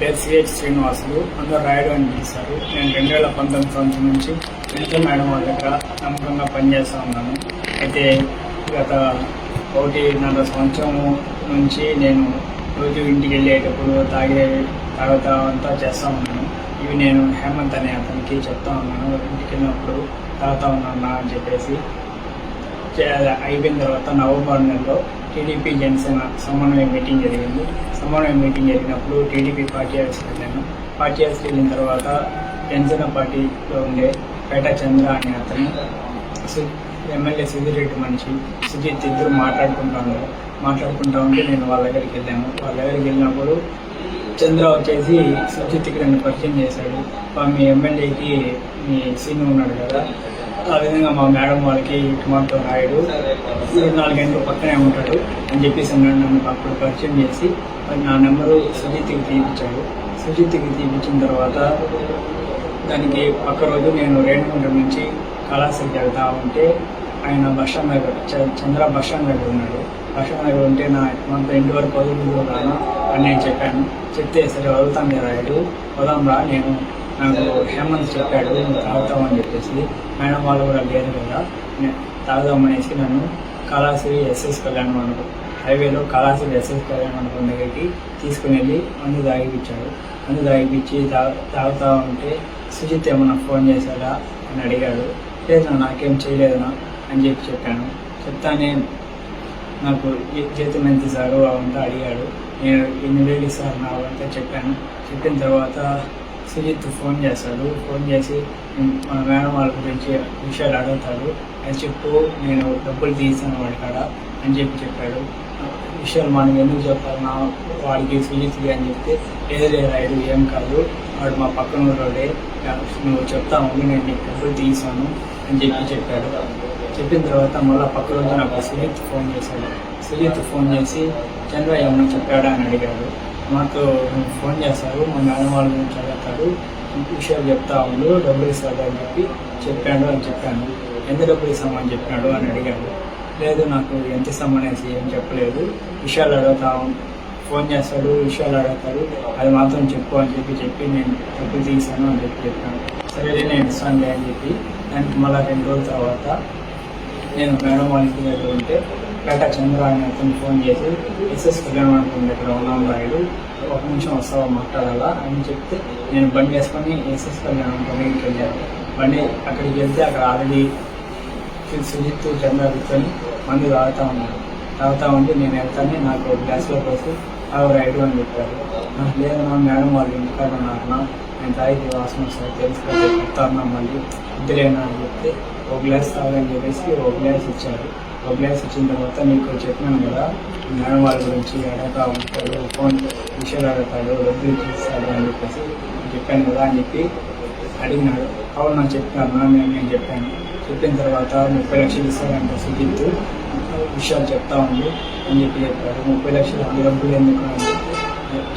పేరు సిహెచ్ శ్రీనివాసులు, అందరూ రాయుడు అని పిలుస్తారు. నేను 2019 సంవత్సరం నుంచి వెంకయ్య మేడం వాళ్ళ దగ్గర నమ్మకంగా పనిచేస్తూ ఉన్నాను. అయితే గత 1.5 సంవత్సరం నుంచి నేను రోజు ఇంటికి వెళ్ళేటప్పుడు తాగుతా అంతా చేస్తూ ఉన్నాను. ఇవి నేను హేమంత్ అనే అతనికి చెప్తా ఉన్నాను, ఇంటికి వెళ్ళినప్పుడు తాగుతా ఉన్నాను అని చెప్పేసి. అయిపోయిన తర్వాత నవంబర్ నెలలో టీడీపీ జనసేన సమన్వయ మీటింగ్ జరిగింది. సమన్వయ మీటింగ్ జరిగినప్పుడు టీడీపీ పార్టీ ఆఫీస్కి వెళ్ళాను. పార్టీ ఆఫీస్కి వెళ్ళిన తర్వాత జనసేన పార్టీలో ఉండే పేట చంద్ర అనే అతను, ఎమ్మెల్యే సుధీర్ రెడ్డి మనిషి సుజిత్ ఇద్దరు మాట్లాడుకుంటా ఉంటే నేను వాళ్ళ దగ్గరికి వెళ్ళాను. వాళ్ళ దగ్గరికి వెళ్ళినప్పుడు చంద్ర వచ్చేసి సుజిత్కి నన్ను పరిచయం చేశాడు. మీ ఎమ్మెల్యేకి మీ సీను ఉన్నాడు కదా, ఆ విధంగా మా మేడం వాళ్ళకి టమాటో రాయుడు 4 గంటలు పక్కనే ఉంటాడు అని చెప్పేసి నన్ను అప్పుడు పరిచయం చేసి నా నెంబరు సుజిత్కి తీపించాడు. సుజిత్కి తీపించిన తర్వాత దానికి పక్క రోజు నేను రేణుగుంట నుంచి కళాశాలకు వెళ్తా ఉంటే ఆయన బస్టాండ్ దగ్గర చంద్ర బస్టాండ్ దగ్గర ఉన్నాడు. బస్టాండ్ దగ్గర ఉంటే మనతో ఇంటి వరకు వదులుతాను అని నేను చెప్పాను. చెప్తే సరే వదులుతాను రాయుడు, వదాంరా, నాకు హేమంత్ చెప్పాడు నువ్వు తాగుతామని చెప్పేసి. మేడం వాళ్ళు కూడా లేరు కదా, తాగుదామనేసి నన్ను కళాశ్రీ ఎస్ఎస్ కళ్యాణ మండపం హైవేలో కళాశ్రీ ఎస్ఎస్ కళ్యాణ మండపం దగ్గరికి తీసుకుని వెళ్ళి మందు తాగిపించాడు. మందు తాగిపించి తాగుతా ఉంటే సుజిత్ ఏమన్నా ఫోన్ చేశాడా అని అడిగాడు. లేదు నాకేం చేయలేదునా అని చెప్పాను. చెప్తానే నాకు జీతం ఎంత ఇస్తారు అవంతా అడిగాడు. నేను 8,000 ఇస్తారు నా అవంతా చెప్పాను. చెప్పిన తర్వాత సుజిత్ ఫోన్ చేస్తాడు. ఫోన్ చేసి మా మేడం వాళ్ళ గురించి విషయాలు అడుగుతాడు. అని చెప్పు, నేను డబ్బులు తీసాను వాడి కాడ అని చెప్పాడు. విషయాలు మనం ఎందుకు చెప్పాలి వాడికి సుజిత్కి అని చెప్తే, లేదు రాయుడు ఏం కాదు, వాడు మా పక్కన ఊరోడే, నువ్వు చెప్తా ఉండి నేను నీకు డబ్బులు తీసాను అని చెప్పాడు. చెప్పిన తర్వాత మళ్ళీ పక్క రోజు నాకు సుజిత్ ఫోన్ చేశాడు. సుజిత్ ఫోన్ చేసి చంద్ర ఏమన్నా చెప్పాడా అని అడిగాడు. మాకు ఫోన్ చేస్తారు, మా మేడం వాళ్ళ గురించి అడుగుతాడు, విషయాలు చెప్తా ఉండు, డబ్బులు ఇస్తాడు అని చెప్పాడు అని చెప్పాను. ఎంత డబ్బులు ఇస్తామని చెప్పాడు అని అడిగాడు. లేదు నాకు ఎంత ఇస్తామనేసి ఏం చెప్పలేదు, విషయాలు అడుగుతా ఫోన్ చేస్తాడు, విషయాలు అడుగుతాడు, అది మాత్రం చెప్పు అని చెప్పి నేను డబ్బులు తీసాను అని చెప్పాను. సరే నేను ఇస్తానులే అని చెప్పి దానికి మళ్ళీ 2 రోజుల తర్వాత నేను మేడం వాళ్ళ ఇంటి దగ్గర ఉంటే పేట చంద్ర అని అతను ఫోన్ చేసి ఎస్ఎస్ కళ్యాణ మండపం దగ్గర ఉన్నాం రాయుడు, 1 నిమిషం వస్తావా మాట్లాడాలా అని చెప్తే నేను బండి వేసుకొని ఎస్ఎస్ కళ్యాణ మండపం దగ్గరికి వెళ్ళాను. బండి అక్కడికి వెళ్తే అక్కడ ఆల్రెడీ సుజిత్ చంద్ర కూర్చొని మందు తాగుతా ఉంటే నేను వెళ్తానే నాకు గ్లాస్లో పోసి తాగు రాయుడు అని చెప్పారు. లేదు నా మేడం వాళ్ళు ఇంటికాడ ఉన్నారన్నా, నేను తాగి వాసన వస్తుంది తెలుసుకుంటే చెప్తాను మళ్ళీ ఇద్దరేనా అని చెప్తే 1 గ్లాస్ తాగని చెప్పేసి 1 గ్లాస్ ఇచ్చారు. 1 గ్లాస్ ఇచ్చిన తర్వాత నీకు చెప్పినాను కదా మేడం వాళ్ళ గురించి అడుగుతా ఉంటాడు, ఫోన్ విషయాలు అడుగుతాడు, డబ్బులు ఇస్తాడు అని చెప్పాను కదా అని చెప్పి అడిగినాడు. అవును నాకు చెప్పినాను నేను చెప్పాను. చెప్పిన తర్వాత 30 లక్షలు ఇస్తాడంట సుజిత్, విషయాలు చెప్తా ఉంది అని చెప్పాడు. 30 లక్షలు డబ్బులు ఎందుకు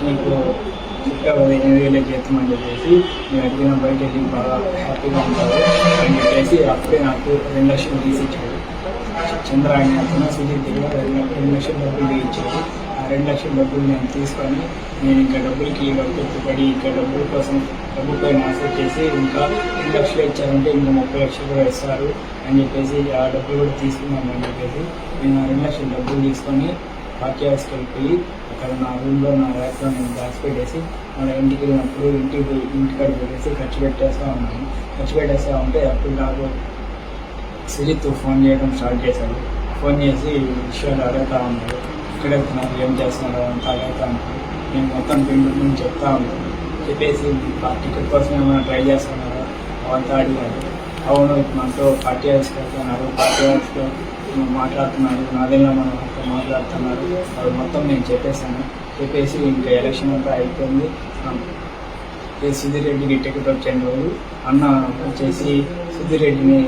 నీకు చెప్పావు 8,000 జీతం అని చెప్పేసి నేను అడిగిన బయట వెళ్ళి బాగా హ్యాపీగా ఉంటాడు అని చెప్పేసి అప్పుడే నాకు 2 లక్షలు తీసిచ్చాడు. చంద్ర అనే అతను సుజిత్ దగ్గర 2 లక్షల డబ్బులు ఇచ్చాడు. ఆ 2 లక్షల డబ్బులు నేను తీసుకొని నేను ఇంకా డబ్బులకి పడి ఇంకా డబ్బుపై ఆశ చేసి ఇంకా 2 లక్షలు ఇచ్చారంటే ఇంకా 30 లక్షలు కూడా ఇస్తారు అని చెప్పేసి ఆ డబ్బులు కూడా తీసుకున్నాను అని చెప్పేసి నేను 2 లక్షల డబ్బులు తీసుకొని పార్టీ ఆఫీస్కి వెళ్ళిపోయి అక్కడ నా రూమ్లో నా ర్యాక్లో నేను దాచిపెట్టేసి మన ఇంటికి వెళ్ళినప్పుడు ఇంటికాడ పెట్టేసి ఖర్చు పెట్టేస్తూ ఉంటే అప్పుడు నాకు సుజిత్ ఫోన్ చేయడం స్టార్ట్ చేశాడు. ఫోన్ చేసి విషయాలు అడుగుతూ ఉన్నాడు, ఇక్కడ వెళ్తున్నారు ఏం చేస్తున్నారు అంతా అడుగుతూ ఉన్నాడు. నేను మొత్తం పిండి చెప్తా ఉన్నాను. చెప్పేసి టికెట్ కోసం ఏమైనా ట్రై చేస్తున్నారా అవంతా అడిగాడు. అవును మనతో పార్టీ ఆఫీస్కి వెళ్తున్నారు, పార్టీ ఆఫీస్లో మాట్లాడుతున్నారు, నాదేలా మనం మాట్లాడుతున్నారు, అది మొత్తం నేను చెప్పేసి ఇంకా ఎలక్షన్ అంతా అయిపోయింది. సుధీర్ రెడ్డికి టికెట్ వచ్చిన రోజు అన్న వచ్చేసి సుధీర్ రెడ్డిని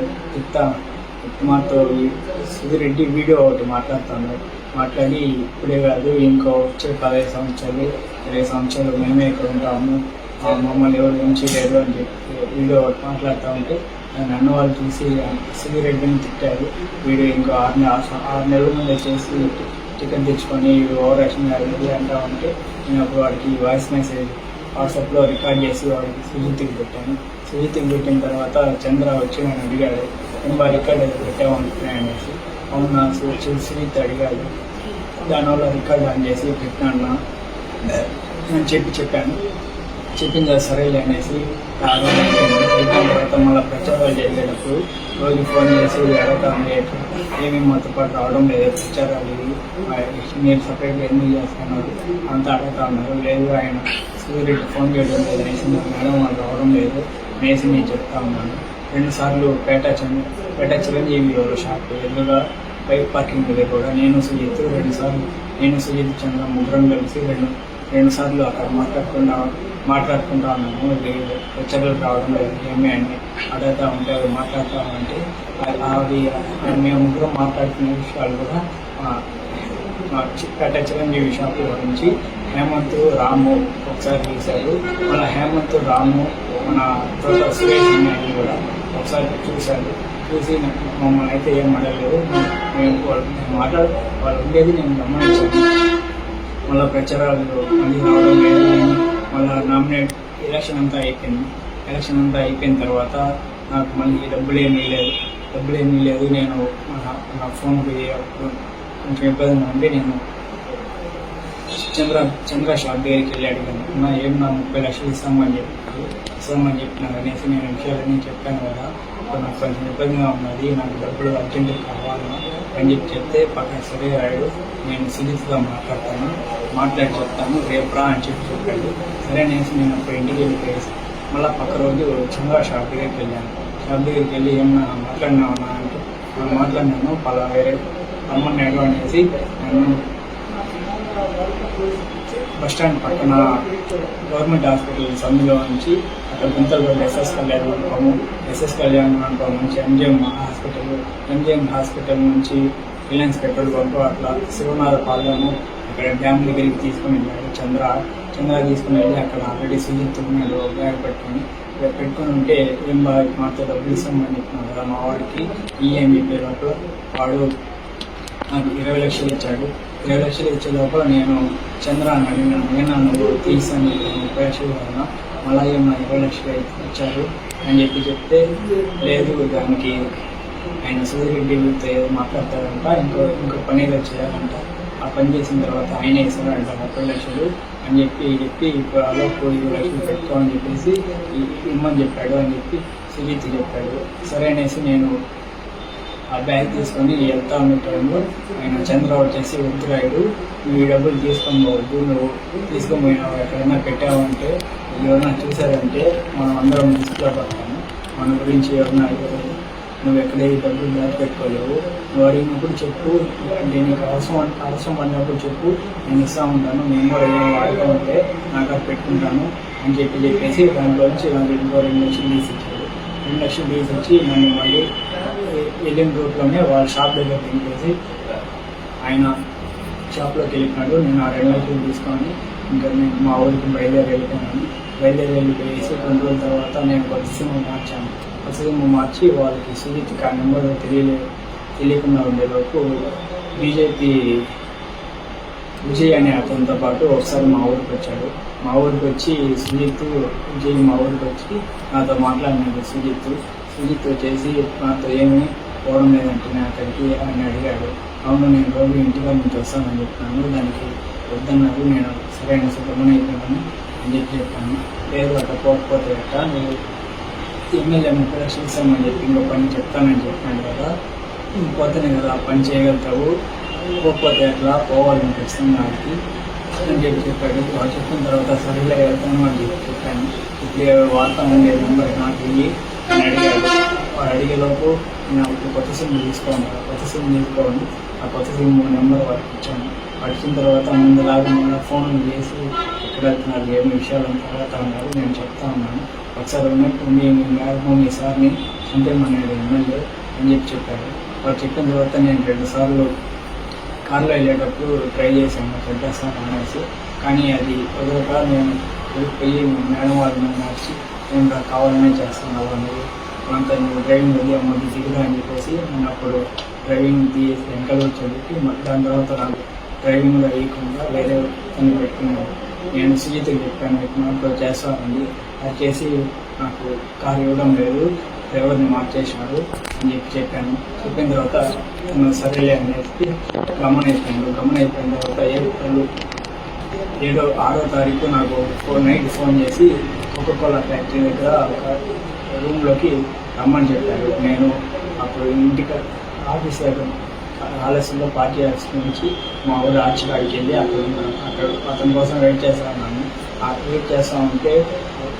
మాతో సుధీర్ రెడ్డి వీడియో ఒకటి మాట్లాడి ఇప్పుడే కాదు ఇంకో వచ్చే 15 సంవత్సరాలు 20 సంవత్సరాలు మేమే ఇక్కడ ఉంటాము, మమ్మల్ని ఎవరు ఏం చేయలేరు అని చెప్పి వీడియో ఒకటి మాట్లాడుతూ ఉంటే నన్ను వాళ్ళు చూసి సుధీర్ రెడ్డిని తిట్టారు. వీడు ఇంకో 6 నెలల ముందు వచ్చేసి టికెట్ తెచ్చుకొని ఓవర్ యాక్షన్ అడిగి అంటా ఉంటే నేను అప్పుడు వాడికి వాయిస్ మెసేజ్ వాట్సాప్లో రికార్డ్ చేసి వాడికి సుజిత్కి పెట్టాను. సుజిత్కి పెట్టిన తర్వాత చంద్ర వచ్చి నన్ను అడిగాడు, ఏం రికార్డ్ అయితే పెట్టామనుకున్నాయి అనేసి. అవునా సుజిత్ అడిగాడు, దానివల్ల రికార్డ్ ఆన్ చేసి పెట్టినా నేను చెప్పాను. చెప్పిన తర్వాత సరేలే అనేసి పెట్టిన తర్వాత మళ్ళీ ప్రచారాలు జరిగేటప్పుడు రోజు ఫోన్ చేసి అడగటం లేదు, ఏమేమి మాతో పాటు రావడం లేదు, ప్రచారాలు మీరు సపరేట్గా ఎందుకు చేస్తున్నారు అంతా అడుగుతా ఉన్నారు. లేదు ఆయన సూర్యుడికి ఫోన్ చేయడం లేదు అనేసి మేడం వాళ్ళు రావడం లేదు అనేసి నేను చెప్తా ఉన్నాను. 2 సార్లు పేట చిరంజీవి షాప్ ఎదురుగా బైక్ పార్కింగ్ దగ్గర కూడా నేను సుజిత్ 2 సార్లు సుజిత్ చంద్ర ముగ్గురం కలిసి రెండు సార్లు అక్కడ మాట్లాడుకుంటా ఉన్నాము. లెక్చర్లు రావడం లేదు ఏమి అని అడుగుతూ ఉంటే అవి మాట్లాడుతామంటే అవి మేము ముగ్గురం మాట్లాడుతున్న విషయాలు కూడా పేట చిరంజీవి షాప్ గురించి హేమంత్ రాము ఒకసారి చూశారు. మన హేమంత్ రాము మన తోట సురేష్ అన్నయ్య కూడా ఒకసారి చూశారు. చూసి మమ్మల్ని అయితే ఏం అడగలేదు. మేము వాళ్ళు ఉండేది నేను గమనించాను. మళ్ళీ ప్రచారాలు మళ్ళీ రావడం లేదు. మళ్ళీ ఎలక్షన్ అంతా అయిపోయిన తర్వాత నాకు మళ్ళీ డబ్బులు ఏమీ లేదు. నేను నా ఫోన్కి కొంచెం ఇబ్బందిగా ఉండి నేను చంద్ర షాప్ దగ్గరికి వెళ్ళి అడిగాను, ఏం నా 30 లక్షలు ఇస్తామని చెప్పినారు అనేసి నేను విషయాలన్నీ చెప్పాను కదా. ఇప్పుడు నాకు కొంచెం ఇబ్బందిగా ఉన్నది, నాకు డబ్బులు అర్జెంట్ కావాలి అని చెప్తే పక్కన సరే అయ్యాడు, నేను సుజిత్గా మాట్లాడి చెప్తాను రేపు రా అని చెప్పాడు. సరే అనేసి నేను అప్పుడు ఇంటికి వెళ్ళిపోయేసి మళ్ళీ పక్క రోజు చంద్ర షాప్ దగ్గరికి వెళ్ళి ఏమన్నా మాట్లాడినావన్నా అంటే మాట్లాడినాను, పలా వేరే రమ్మన్నాడు అనేసి నన్ను బస్టాండ్ పక్కన గవర్నమెంట్ హాస్పిటల్ సందులో నుంచి అక్కడ గుంతలు ఎస్ఎస్ కళ్యాణ్ మండపం నుంచి ఎంజిఎం హాస్పిటల్ నుంచి రిలయన్స్ పెట్రోల్ బంక్ అట్లా శివనాథ పాలెము అక్కడ డ్యామ్ దగ్గరికి తీసుకుని వెళ్ళాడు. చంద్ర తీసుకుని వెళ్ళి అక్కడ ఆల్రెడీ సుజిత్ ఉన్నాడు బ్యాగ్ పెట్టుకుని ఉంటే ఏం బాగా మాతో డబ్బులు ఇస్తామని చెప్పినాడు కదా మా వాడికి అని చెప్పేటప్పుడు వాడు నాకు 20 లక్షలు ఇచ్చాడు. 20 లక్షలు ఇచ్చే లోపల నేను చంద్ర అడిగినా నువ్వు తీసాను 30 లక్షలు కదా మళ్ళీ ఏమన్నా 20 లక్షలు ఇచ్చారు అని చెప్తే లేదు దానికి ఆయన సూర్యరెడ్డితో ఏదో మాట్లాడతాడంట, ఇంకో పని ఏదో చేయాలంట, ఆ పని చేసిన తర్వాత ఆయన ఇస్తాడంట 30 లక్షలు అని చెప్పి ఇప్పుడు అలోపు 20 లక్షలు పెట్టుకోమని చెప్పేసి ఇమ్మని చెప్పాడు అని చెప్పి సుజిత్ చెప్పాడు. సరే అనేసి నేను ఆ బ్యాగ్ తీసుకొని వెళ్తా ఉన్న టైంలో ఆయన చంద్ర వచ్చేసి వద్దురాయుడు నువ్వు ఈ డబ్బులు తీసుకొని పోవద్దు, నువ్వు తీసుకొని పోయినావు ఎక్కడైనా పెట్టావంటే ఎవరైనా చూసారంటే మనం అందరం దృష్టిలో పడతాము, మన గురించి ఎవరైనా నువ్వు ఎక్కడ ఈ డబ్బులు దాచి పెట్టుకోలేవు, నువ్వు అడిగినప్పుడు చెప్పు, అంటే నీకు అవసరం పడినప్పుడు చెప్పు, నేను ఇస్తూ ఉంటాను, నేను కూడా ఏమైనా వాడుతూ ఉంటే నాకు అది పెట్టుకుంటాను అని చెప్పేసి దాంట్లోంచి నాకు 2 లక్షలు తీసిచ్చాడు. 2 లక్షలు తీసిచ్చి నన్ను మళ్ళీ వెళ్ళిన రూట్లోనే వాళ్ళ షాప్ దగ్గర తినిపేసి ఆయన షాప్లోకి వెళ్ళిపోయాడు. నేను ఆ 2 లక్షలు తీసుకొని ఇంకా నేను మా ఊరికి బయలుదేరి వెళ్ళిపోయేసి 2 రోజుల తర్వాత నేను కొత్త సిమ్ మార్చి వాళ్ళకి సుజిత్ ఆ నెంబర్ తెలియకుండా ఉండేలోపు బీజేపీ విజయ్ అనే అతనితో పాటు ఒకసారి మా ఊరికి వచ్చాడు. మా ఊరికి వచ్చి విజయ్ మా ఊరికి వచ్చి నాతో మాట్లాడినాడు. సుజిత్ వచ్చేసి నాతో ఏమీ పోవడం లేదంటే నేను అక్కడికి అని అడిగాడు. అవును నేను రోజు ఇంటిగా నుంచి వస్తానని చెప్పినాను, దానికి వద్దన్నారు, నేను సరైన సుబ్రహ్మణ్యం అయిపోయాను అని చెప్పాను. లేదు అట్లా పోకపోతే అట్ట నేను ఎమ్మెల్యే 30 లక్షలు ఇస్తామని చెప్పి ఇంకో పని చెప్తానని చెప్పాను కదా, పోతేనే కదా ఆ పని చేయగలుగుతావు, పోకపోతే అట్లా పోవాలని ఖచ్చితంగా వాడికి అని చెప్పాడు. వాడు చెప్పిన తర్వాత సరిగ్గా వెళ్తాను అని చెప్పాను. ఇప్పుడు వార్త ఉండే నెంబర్ నాకు ఇవి అని అడిగాడు. వాడు అడిగేలోపు నేను కొత్త సిమ్ తీసుకోండి ఆ కొత్త సిమ్ నెంబర్ వాడికి ఇచ్చాను. వచ్చిన తర్వాత ముందులాగా మళ్ళీ ఫోన్ చేసి ఎక్కడ వెళ్తున్నారు ఏమి విషయాలు తర్వాత ఉన్నారు నేను చెప్తా ఉన్నాను. ఒకసారి ఉన్నట్టు మీ సార్ని చంపేమన్నాడు ఎమ్మెల్యే అని చెప్పాడు. వాడు చెప్పిన తర్వాత నేను 2 సార్లు కార్లో వెళ్ళేటప్పుడు ట్రై చేశాను చంపేస్తాను అనేసి, కానీ అది కుదరక నేను పోయి మేడం వాళ్ళని మార్చి నేను కావాలనే చేస్తున్నావు అనేది కొంత నువ్వు డ్రైవింగ్ వెళ్ళి అమ్మది దిగుదా అని చెప్పేసి నేను అప్పుడు డ్రైవింగ్ వెనకాల చదివి దాని తర్వాత నాకు డ్రైవింగ్లో వేయకుండా వేరే పని పెట్టుకున్నాను. నేను సుజిత్కి చెప్పాను, నాకు చేస్తానండి, అది చేసి నాకు కారు ఇవ్వడం లేదు, డ్రైవర్ని మార్చేసినారు అని చెప్పాను. చెప్పిన తర్వాత సరేలే అని చెప్పి గమనైపోయిన తర్వాత ఏప్రిల్ 6వ తారీఖు నాకు నైట్ ఫోన్ చేసి కోకోకోలా ఫ్యాక్టరీ దగ్గర ఒక రూమ్లోకి రమ్మని చెప్పారు. నేను అప్పుడు ఇంటికి ఆఫీస్ దగ్గర ఆలస్యంలో పార్టీ ఆఫీస్ నుంచి మా ఊరు ఆర్చికాడికి వెళ్ళి అక్కడ అతని కోసం వెయిట్ చేస్తాను. వెయిట్ చేస్తా ఉంటే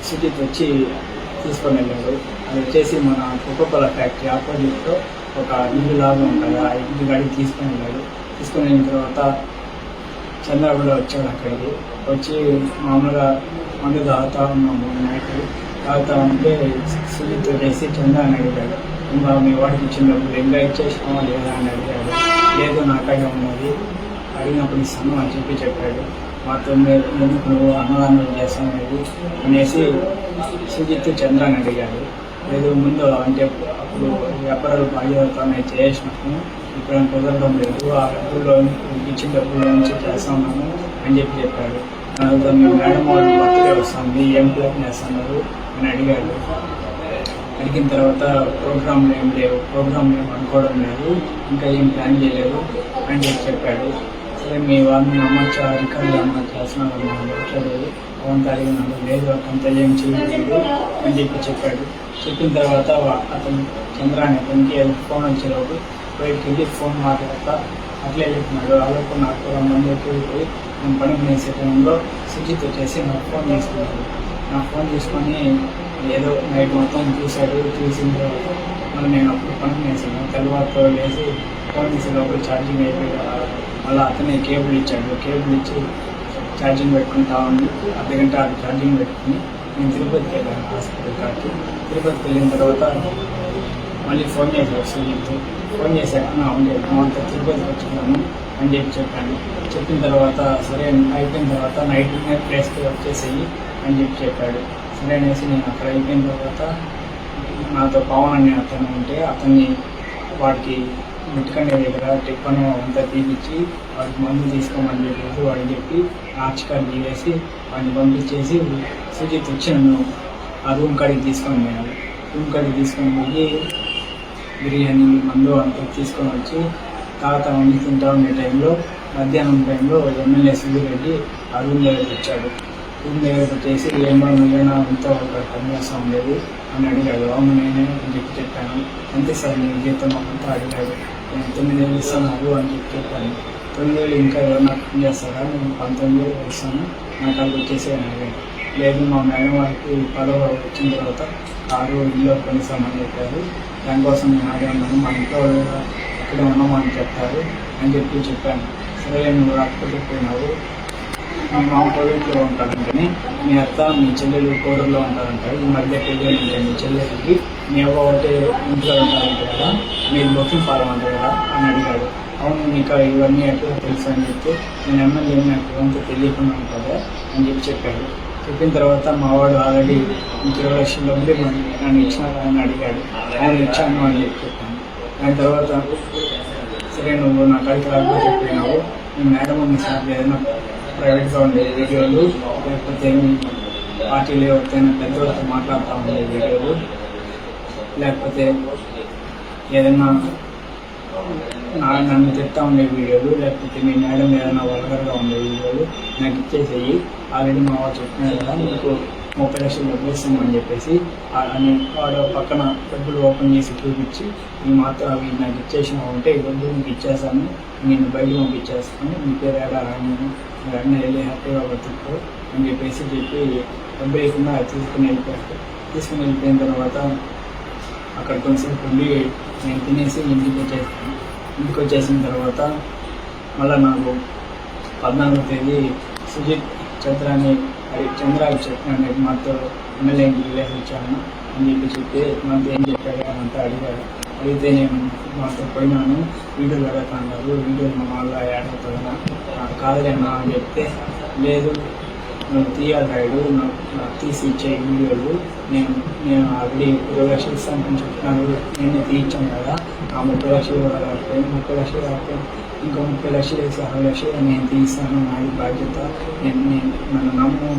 సుజిత్ వచ్చి తీసుకొని వెళ్ళాడు. అది వచ్చేసి మన కోకోకోలా ఫ్యాక్టరీ ఆపోజిట్లో ఒక ఇల్లు లాగా ఉంటుంది, ఆ ఇల్లు గాడికి తీసుకొని వెళ్ళాడు. తీసుకొని వెళ్ళిన తర్వాత చంద్ర కూడా వచ్చాడు. అక్కడికి వచ్చి మామూలుగా మందు తాగుతూ ఉన్నాము. నైట్ తాగుతూ ఉంటే సుజిత్ చేసి చంద్ర అని అడిగాడు, ఇంకా మీ వాడికి ఇచ్చినప్పుడు ఇంకా ఇచ్చేసినావా లేదా అని అడిగాడు. లేదు నాకైనా ఉన్నది, అడిగినప్పుడు ఇస్తాను అని చెప్పాడు. మాతో ఎందుకు నువ్వు అన్నదానం చేస్తాను అనేసి సుజిత్ చంద్ర అని అడిగాడు. లేదు ముందు అంటే అప్పుడు వ్యాపారాలు బాగా చేసినాము, ఇప్పుడు కుదరడం లేదు, ఆ డబ్బుల్లో ఇచ్చిన డబ్బుల నుంచి చేస్తున్నాము అని చెప్పాడు. మీ మేడం వాళ్ళు బర్త్డే వస్తుంది, ఏం ప్లాన్ చేస్తున్నారు అని అడిగాడు. అడిగిన తర్వాత ప్రోగ్రాంలు ఏం అనుకోవడం లేదు, ఇంకా ఏం ప్లాన్ చేయలేదు అని చెప్పాడు. సరే మీ వాళ్ళని నమ్మచ్చా, రికార్డులు ఏమన్నా చేస్తున్నారమ్మా మాట్లాడేది అవంతా అడిగినాడు. లేదు అంత ఏం చేయలేదు అని చెప్పాడు. చెప్పిన తర్వాత అతను చంద్ర అనే అతనికి ఫోన్ వచ్చేలోపు బయటకు వెళ్ళి ఫోన్ మాట్లాడతా అట్లే చెప్పినాడు. అలాగే నాకు 2 మంది పోయి నేను పని చేసే టైంలో సుజిత్ వచ్చేసి నాకు ఫోన్ తీసుకున్నాడు. నాకు ఫోన్ తీసుకొని ఏదో నైట్ మొత్తం చూశాడు. చూసిన తర్వాత మళ్ళీ నేను అప్పుడు పని చేశాను. తెల్లవారితో లేసి ఫోన్ తీసేటప్పుడు ఛార్జింగ్ అయిపోయి మళ్ళీ అతనే కేబుల్ ఇచ్చాడు. కేబుల్ ఇచ్చి ఛార్జింగ్ పెట్టుకుంటా ఉంది. అర్ధగంట ఛార్జింగ్ పెట్టుకుని నేను తిరుపతికి వెళ్ళాను, హాస్పిటల్ కాడికి. తిరుపతికి వెళ్ళిన తర్వాత మళ్ళీ ఫోన్ చేశాడు సుజిత్. ఫోన్ చేశాక అంతా తిరుపతికి వచ్చాను అని చెప్పాను. చెప్పిన తర్వాత సరే అయిపోయిన తర్వాత నైట్ ప్లేస్కి వచ్చేసేయి అని చెప్పాడు. సరే అనేసి నేను అక్కడ అయిపోయిన తర్వాత నాతో పవన్ అనే అతను ఉంటే అతన్ని వాడికి ముట్టుకండి దగ్గర టిప్పను అంతా తీపిచ్చి వాడికి మందు తీసుకోమని చెప్పేసి వాడికి చెప్పి ఆర్చికార్ తీసేసి వాడిని పంపించేసి సుజిత్ వచ్చి నన్ను ఆ రూమ్ కాడికి తీసుకొని పోయాడు. రూమ్ కాడికి తీసుకొని పోయి బిర్యానీ మందు అంతా తీసుకొని వచ్చి తాగుతా ఉండి తింటా ఉండే టైంలో మధ్యాహ్నం టైంలో ఎమ్మెల్యే సుబ్బిరెడ్డి ఆ రూమ్ దగ్గరికి వచ్చాడు. రూమ్ దగ్గరకు వచ్చేసి నువ్వేనా అంతా ఒక పని చేస్తూ ఉండేది అని అడిగాడు. అవును నేనే అని చెప్పాను. అంతే సార్ నేను జీతం అంతా అడిగాడు. నేను 9,000 ఇస్తున్నాను అని చెప్పాను. 9,000 ఇంకా ఎవరన్నా పని చేస్తారా, నేను 19,000 ఇస్తాను, నాకు అది వచ్చేసి అని అడిగాడు. లేదు మా మేడం వారికి 10వ వచ్చిన తర్వాత కారు ఇల్లు కొనిస్తామని చెప్పారు, దానికోసం నేను ఆడే ఉన్నాను, మా ఇంట్లో అక్కడే ఉన్నామని చెప్తారు అని చెప్పాను. సరే నువ్వు రాకపోతే పోయినావు, మీ మామ కోవిడ్లో ఉంటారంటని, మీ అత్త మీ చెల్లెలు కోరల్లో ఉంటారంటారు, ఈ మధ్య పెళ్ళి ఉంటాయి మీ చెల్లెలకి, మీ అవ్వ ఒకటే ఇంట్లో ఉంటారంట కదా, మీరు బొక్కింగ్ పాలమంటారు కదా అని అడిగాడు. అవును నీకు ఇవన్నీ ఎట్లా తెలుసు అని చెప్తే నేను ఎమ్మెల్యే నాకు ఇవంతా తెలియకుండా ఉంటుందా అని చెప్పాడు. చెప్పిన తర్వాత మా వాడు ఆల్రెడీ 20 లక్షల డబ్బులు నన్ను ఇచ్చినారా అని అడిగాడు. అవును ఇచ్చాను అని చెప్పాను. దాని తర్వాత సరే నువ్వు నా కాడికి రాకపోతే చెప్పినావు, మీ మేడం మీ సార్ ఏదైనా ప్రైవేట్గా ఉండే వీడియోలు లేకపోతే పార్టీలు ఎవరికైనా పెద్దవాళ్ళతో మాట్లాడుతూ ఉండే వీడియోలు లేకపోతే ఏదైనా నన్ను తిట్టా ఉండే వీడియోలు లేకపోతే మీ మేడం ఏదైనా వల్గర్గా ఉండే వీడియోలు నాకు ఇచ్చేసేయి, ఆల్రెడీ మా వాడు చెప్పినా కదా మీకు 30 లక్షలు డబ్బులు ఇస్తామని చెప్పేసి అని వాడు పక్కన డబ్బులు ఓపెన్ చేసి చూపించి మీ మాత్రం అవి నాకు ఇచ్చేసినావు అంటే ఈ డబ్బులు మీకు ఇచ్చేస్తాను, నేను బయట పంపించేస్తాను, మీ పేరు ఏడా రాను, మీరు అన్నీ వెళ్ళి హ్యాపీగా బతుకు అని చెప్పేసి డబ్బులు లేకుండా తీసుకుని వెళ్ళిపోయిన తర్వాత అక్కడ కొంచెంసేపు ఉండి నేను తినేసి ఇంటికి వచ్చేసిన తర్వాత మళ్ళీ నాకు 14వ తేదీ సుజిత్ చంద్రాకి చెప్పినాను మాతో ఎమ్మెల్యే ఇంటికి వెళ్ళేసి వచ్చాను అని చెప్పి మాతో ఏం చెప్పాడు అని అంతా అడిగాడు. అడిగితే నేను మాతో పోయినాను, వీడియోలు అడుగుతున్నారు, వీడియోలు మా వాళ్ళ యాడ్ అవుతుందా కాదులేనా అని చెప్తే లేదు నువ్వు తీయాలి రాయుడు, నాకు తీసి ఇచ్చే వీడియోలు నేను ఆల్రెడీ 20 లక్షలు ఇస్తాను అని చెప్తున్నాను, నేనే తీయించాను కదా ఆ 30 లక్షలు కూడా కాకపోయింది. 30 లక్షలు కాకపోయింది, ఇంకో 30 లక్షలు వేసి 6 లక్షలు నేను తీస్తాను, నాది బాధ్యత, నన్ను నమ్ము